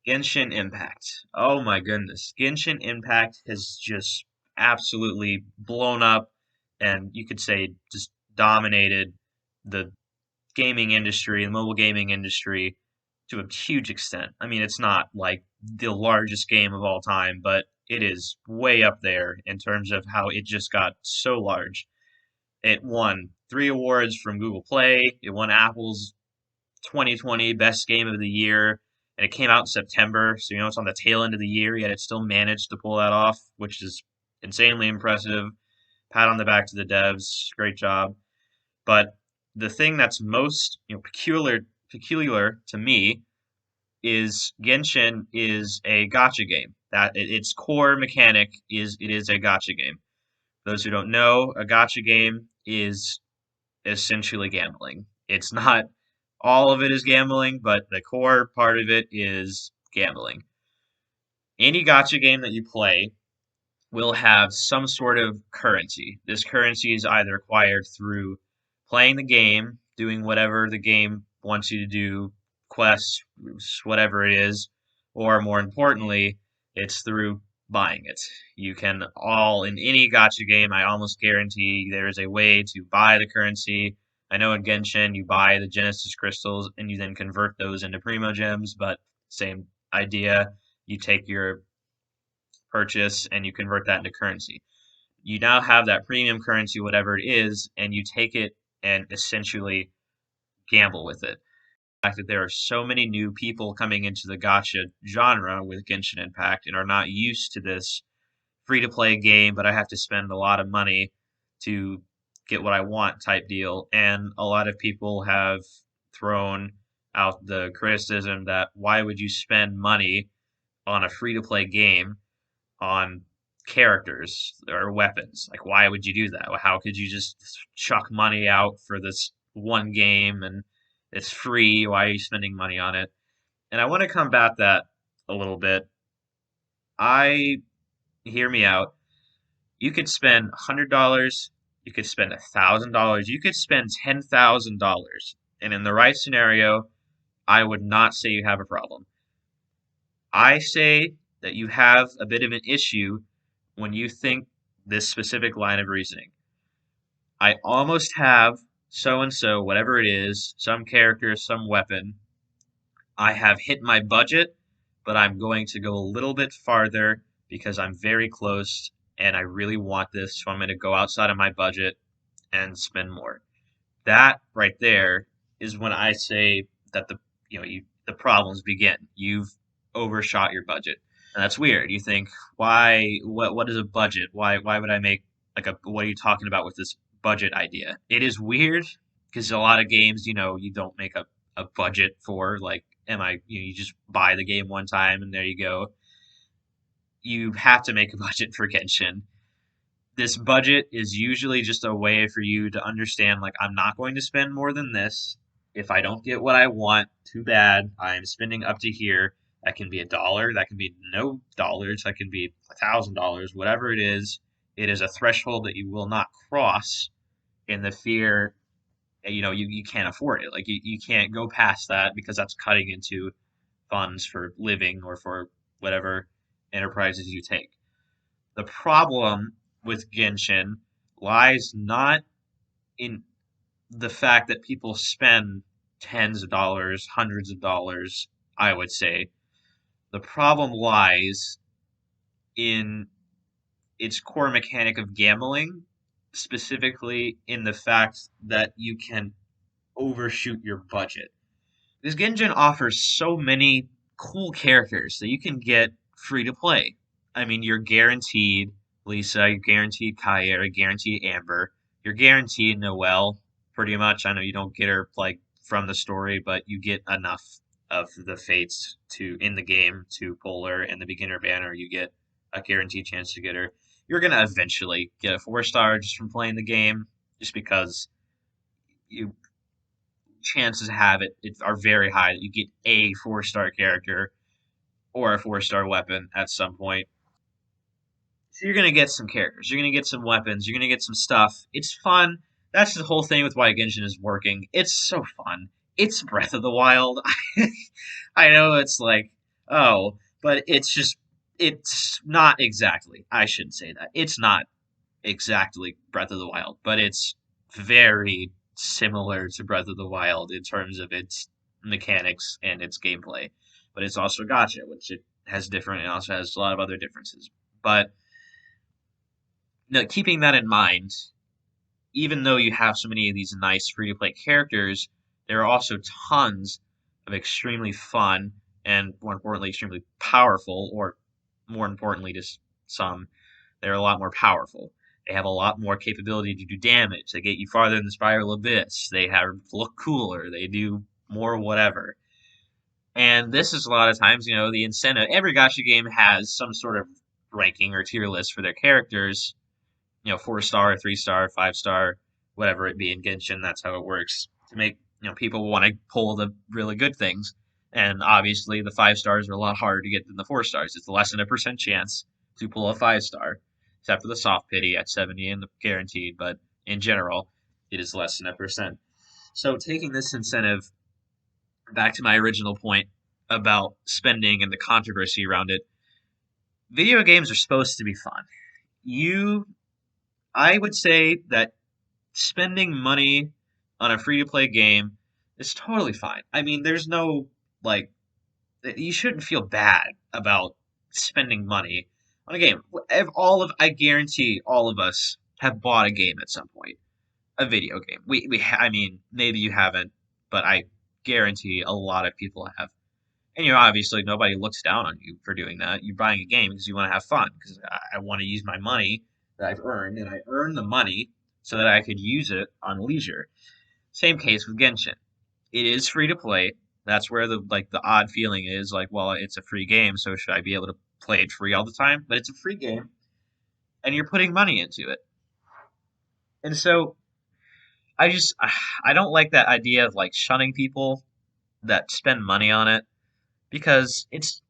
Genshin Impact. Oh my goodness. Genshin Impact has just absolutely blown up and you could say just dominated the gaming industry, the mobile gaming industry to a huge extent. I mean, it's not like the largest game of all time, but it is way up there in terms of how it just got so large. It won 3 awards from Google Play. It won Apple's 2020 Best Game of the Year, and it came out in September, so it's on the tail end of the year, yet it still managed to pull that off, which is insanely impressive. Pat on the back to the devs, great job. But the thing that's most peculiar to me is Genshin is a gacha game. That its core mechanic is it is a gacha game. For those who don't know, a gacha game is essentially gambling. It's not all of it is gambling, but the core part of it is gambling. Any gacha game that you play will have some sort of currency. This currency is either acquired through playing the game, doing whatever the game wants you to do, quests, whatever it is, or more importantly, it's through buying it. You can all, in any gacha game, I almost guarantee there is a way to buy the currency. I know in Genshin you buy the Genesis crystals and you then convert those into Primo gems, but same idea. You take your purchase and you convert that into currency. You now have that premium currency, whatever it is, and you take it and essentially gamble with it. The fact that there are so many new people coming into the gacha genre with Genshin Impact and are not used to this free to play game, but I have to spend a lot of money to get what I want type deal. And a lot of people have thrown out the criticism that why would you spend money on a free to play game on characters or weapons. Like, why would you do that? How could you just chuck money out for this one game and it's free? Why are you spending money on it? And I want to combat that a little bit. I hear me out. You could spend $100, you could spend $1,000, you could spend $10,000, and in the right scenario, I would not say you have a problem. I say that you have a bit of an issue when you think this specific line of reasoning. I almost have so and so, whatever it is, some character, some weapon. I have hit my budget, but I'm going to go a little bit farther because I'm very close and I really want this, so I'm going to go outside of my budget and spend more. That right there is when I say that the problems begin. You've overshot your budget. And that's weird. You think, why what is a budget? Why would I make like a what are you talking about with this budget idea? It is weird because a lot of games, you don't make a budget for like you just buy the game one time and there you go. You have to make a budget for Genshin. This budget is usually just a way for you to understand like I'm not going to spend more than this. If I don't get what I want, too bad. I'm spending up to here. That can be $1, that can be no dollars, that can be $1,000, whatever it is. It is a threshold that you will not cross in the fear you can't afford it. Like you can't go past that because that's cutting into funds for living or for whatever enterprises you take. The problem with Genshin lies not in the fact that people spend tens of dollars, hundreds of dollars, I would say. The problem lies in its core mechanic of gambling, specifically in the fact that you can overshoot your budget. This Genshin offers so many cool characters that you can get free to play. I mean, you're guaranteed Lisa, you're guaranteed Kaya, you're guaranteed Amber, you're guaranteed Noelle, pretty much. I know you don't get her like from the story, but you get enough of the fates to in the game to pull her in the beginner banner. You get a guaranteed chance to get her. You're gonna eventually get a 4 star just from playing the game, just because you chances have it are very high that you get a 4 star character or a 4 star weapon at some point. So you're gonna get some characters, you're gonna get some weapons, you're gonna get some stuff. It's fun. That's the whole thing with why Genshin is working. It's so fun. It's Breath of the Wild. I know it's like Oh, but it's not exactly. I shouldn't say that. It's not exactly Breath of the Wild, but it's very similar to Breath of the Wild in terms of its mechanics and its gameplay. But it's also gacha, which it has different. It also has a lot of other differences. But no, keeping that in mind, even though you have so many of these nice free to play characters, there are also tons of extremely fun and, more importantly, extremely powerful, or more importantly, just some, they're a lot more powerful. They have a lot more capability to do damage. They get you farther in the spiral abyss. They have look cooler. They do more whatever. And this is a lot of times, the incentive. Every gacha game has some sort of ranking or tier list for their characters, 4 star, 3 star, 5 star, whatever it be in Genshin. That's how it works to make people want to pull the really good things. And obviously, the 5 stars are a lot harder to get than the 4 stars. It's less than a percent chance to pull a 5 star, except for the soft pity at 70 and the guaranteed. But in general, it is less than a percent. So taking this incentive back to my original point about spending and the controversy around it, video games are supposed to be fun. You I would say that spending money on a free to play game is totally fine. I mean, there's no, like, you shouldn't feel bad about spending money on a game. I guarantee all of us have bought a game at some point, a video game. I mean, maybe you haven't, but I guarantee a lot of people have. And obviously nobody looks down on you for doing that. You're buying a game because you want to have fun. Because I want to use my money that I've earned, and I earn the money so that I could use it on leisure. Same case with Genshin. It is free to play. That's where the odd feeling is like, well, it's a free game, so should I be able to play it free all the time? But it's a free game, and you're putting money into it. And so I just I don't like that idea of like shunning people that spend money on it because it's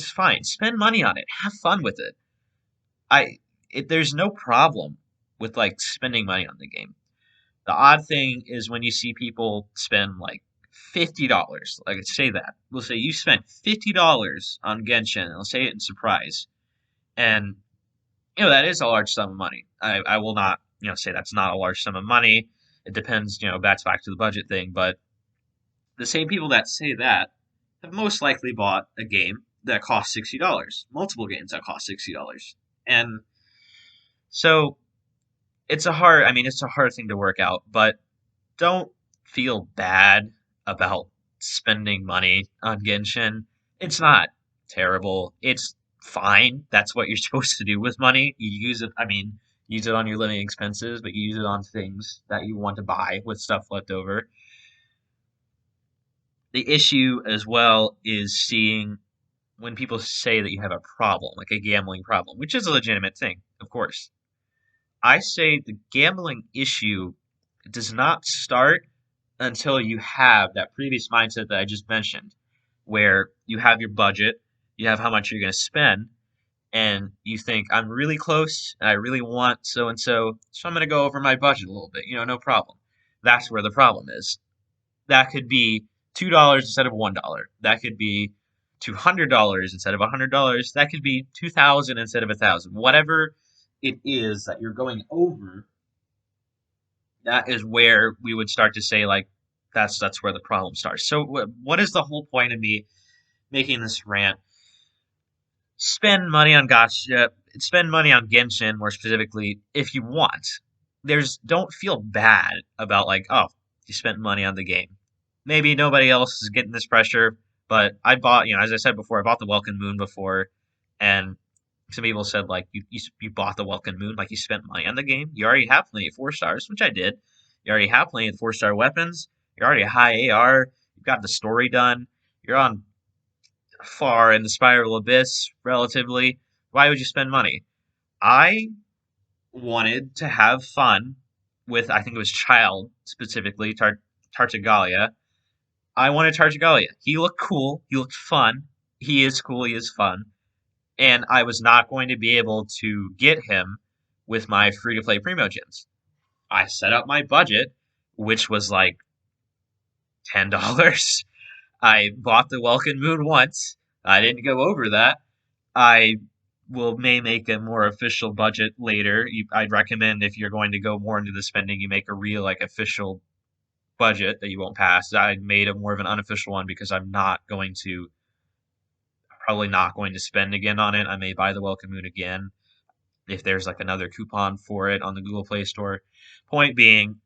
fine. Spend money on it. Have fun with it. There's no problem with like spending money on the game. The odd thing is when you see people spend like $50. Like say that. We'll say you spent $50 on Genshin, and let's say it in surprise. And that is a large sum of money. I will not, say that's not a large sum of money. It depends, that's back to the budget thing, but the same people that say that have most likely bought a game that costs $60, multiple games that cost $60. And so it's a hard thing to work out, but don't feel bad about spending money on Genshin. It's not terrible. It's fine. That's what you're supposed to do with money. You use it, use it on your living expenses, but you use it on things that you want to buy with stuff left over. The issue as well is seeing when people say that you have a problem, like a gambling problem, which is a legitimate thing, of course. I say the gambling issue does not start until you have that previous mindset that I just mentioned, where you have your budget, you have how much you're going to spend, and you think, I'm really close and I really want so and so, so I'm going to go over my budget a little bit, no problem. That's where the problem is. That could be $2 instead of $1. That could be $200 instead of $100. That could be 2,000 instead of 1,000. Whatever it is that you're going over, that is where we would start to say like that's where the problem starts. So what is the whole point of me making this rant? Spend money on gacha, spend money on Genshin more specifically if you want. Don't feel bad about like, oh, you spent money on the game. Maybe nobody else is getting this pressure, but I bought, as I said before, I bought the Welcome Moon before, and some people said like you bought the Welcome Moon, like you spent money on the game. You already have plenty of 4 stars, which I did. You already have plenty of 4 star weapons. You're already a high AR. You've got the story done. You're on far in the spiral abyss relatively. Why would you spend money? I wanted to have fun with, I think it was Child specifically, Tartaglia. I wanted Tartaglia. He looked cool. He looked fun. He is cool. He is fun. And I was not going to be able to get him with my free to play Primogens. I set up my budget, which was like $10. I bought the Welcome Moon once. I didn't go over that. I will may make a more official budget later. I'd recommend if you're going to go more into the spending, you make a real like official budget that you won't pass. I made a more of an unofficial one because I'm not going to probably not going to spend again on it. I may buy the Welcome Moon again if there's like another coupon for it on the Google Play Store. Point being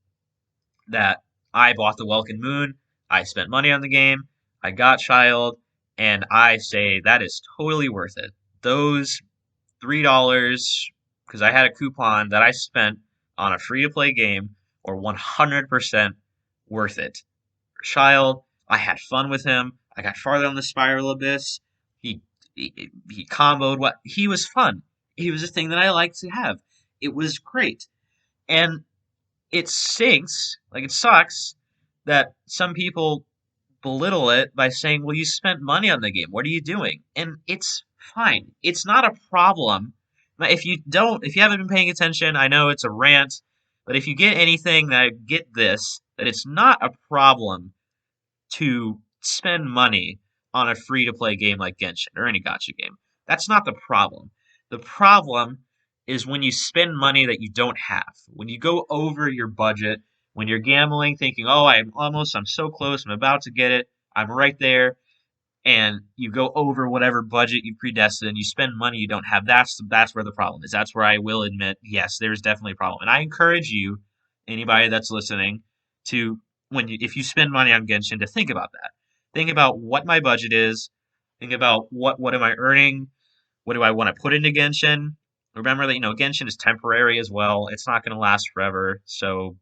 that I bought the Welcome Moon, I spent money on the game, I got Child, and I say that is totally worth it. Those $3 because I had a coupon that I spent on a free to play game or 100% worth it. For Child, I had fun with him. I got farther on the Spiral Abyss. He he comboed what he was fun. He was a thing that I liked to have. It was great. And it stinks, like it sucks that some people belittle it by saying, "Well, you spent money on the game. What are you doing?" And it's fine. It's not a problem. But if you haven't been paying attention, I know it's a rant, but if you get anything that get this, that it's not a problem to spend money on a free to play game like Genshin or any gacha game. That's not the problem. The problem is when you spend money that you don't have. When you go over your budget, when you're gambling thinking, "Oh, I'm so close, I'm about to get it. I'm right there." And you go over whatever budget you predestined and you spend money you don't have. That's where the problem is. That's where I will admit, yes, there's definitely a problem. And I encourage you, anybody that's listening, to if you spend money on Genshin, to think about that. Think about what my budget is. Think about what am I earning? What do I want to put into Genshin? Remember that Genshin is temporary as well. It's not going to last forever. So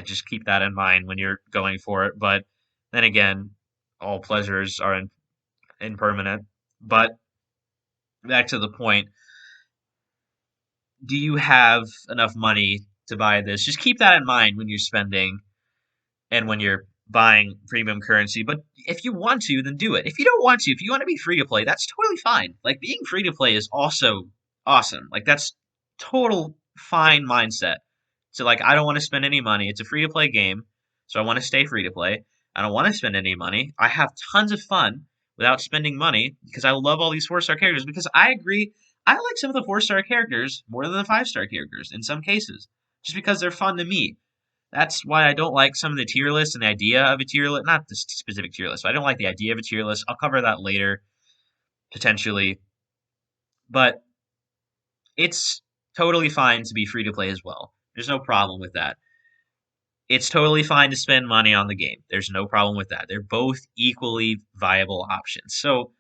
just keep that in mind when you're going for it. But then again, all pleasures are impermanent. But back to the point, do you have enough money to buy this? Just keep that in mind when you're spending and when you're buying premium currency. But if you want to, then do it. If you don't want to, if you want to be free to play, that's totally fine. Like being free to play is also awesome. Like that's total fine mindset. So like I don't want to spend any money. It's a free to play game, so I want to stay free to play. I don't want to spend any money. I have tons of fun without spending money because I love all these 4-star characters because I agree I like some of the 4-star characters more than the 5-star characters in some cases just because they're fun to me. That's why I don't like some of the tier lists and the idea of a tier list. Not the specific tier list, but I don't like the idea of a tier list. I'll cover that later, potentially. But it's totally fine to be free to play as well. There's no problem with that. It's totally fine to spend money on the game. There's no problem with that. They're both equally viable options. So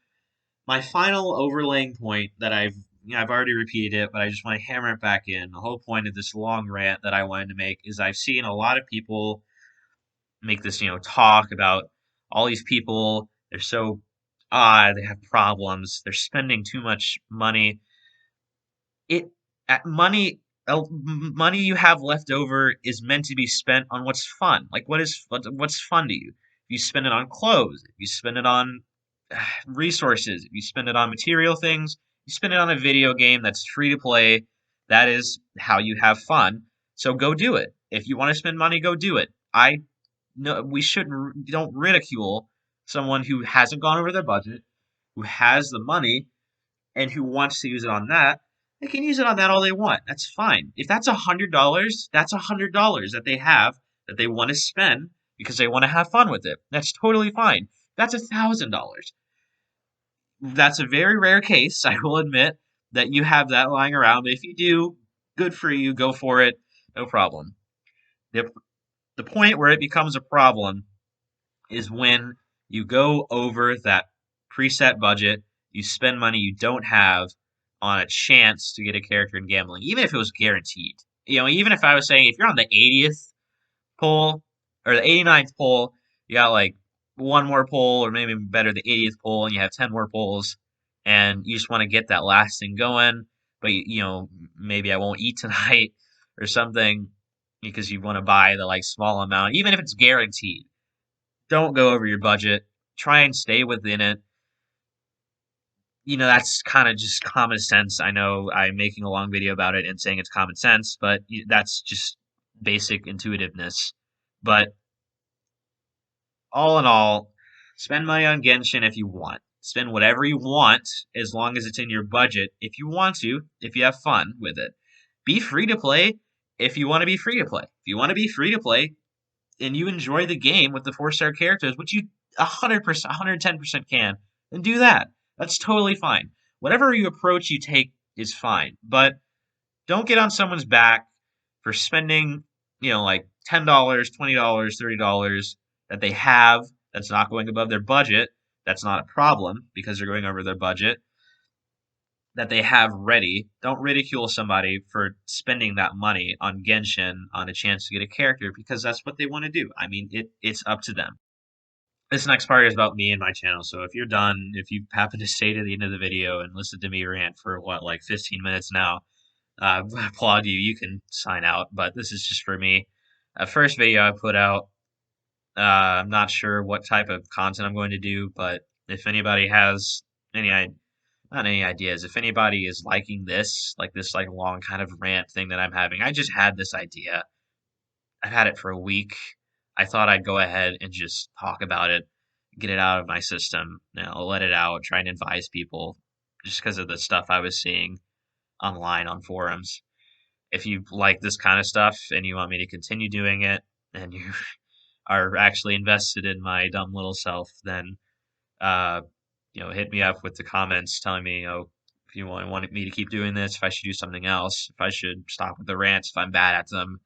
my final overlaying point that I've already repeated it, but I just want to hammer it back in. The whole point of this long rant that I wanted to make is I've seen a lot of people make this, talk about all these people. They're so odd. They have problems. They're spending too much money. It money you have left over is meant to be spent on what's fun. Like what's fun to you? If you spend it on clothes, if you spend it on resources, if you spend it on material things, you spend it on a video game that's free to play. That is how you have fun. So go do it. If you want to spend money, go do it. I no, we shouldn't don't ridicule someone who hasn't gone over their budget, who has the money, and who wants to use it on that. They can use it on that all they want. That's fine. If that's $100, that's $100 that they have that they want to spend because they want to have fun with it. That's totally fine. That's $1,000. That's a very rare case, I will admit, that you have that lying around. But if you do, good for you. Go for it. No problem. The, the point where it becomes a problem is when you go over that preset budget, you spend money you don't have on a chance to get a character in gambling, even if it was guaranteed. Even if I was saying if you're on the 80th pull or the 89th pull, you got like one more pull, or maybe better, the 80th pull, and you have 10 more pulls, and you just want to get that last thing going, but maybe I won't eat tonight or something because you want to buy the like small amount, even if it's guaranteed. Don't go over your budget. Try and stay within it. That's kind of just common sense. I know I'm making a long video about it and saying it's common sense, but that's just basic intuitiveness. But all in all, spend money on Genshin if you want. Spend whatever you want as long as it's in your budget. If you want to, if you have fun with it, be free to play. If you want to be free to play, if you want to be free to play, and you enjoy the game with the 4-star characters, which you 100%, 110% can, then do that. That's totally fine. Whatever you approach you take is fine, but don't get on someone's back for spending, like $10, $20, $30 that they have that's not going above their budget. That's not a problem because they're going over their budget that they have ready. Don't ridicule somebody for spending that money on Genshin on a chance to get a character because that's what they want to do. I mean, it's up to them. This next part is about me and my channel. So if you're done, if you happen to stay to the end of the video and listen to me rant for what, like 15 minutes now, I applaud you. You can sign out, but this is just for me. First video I put out. I'm not sure what type of content I'm going to do, but if anybody has any not any ideas. If anybody is liking this, like this like long kind of rant thing that I'm having, I just had this idea. I've had it for a week. I thought I'd go ahead and just talk about it, get it out of my system, let it out, try and advise people just because of the stuff I was seeing online on forums. If you like this kind of stuff and you want me to continue doing it and you are actually invested in my dumb little self, then uh, hit me up with the comments telling me, if you want me to keep doing this, if I should do something else, if I should stop with the rants, if I'm bad at them,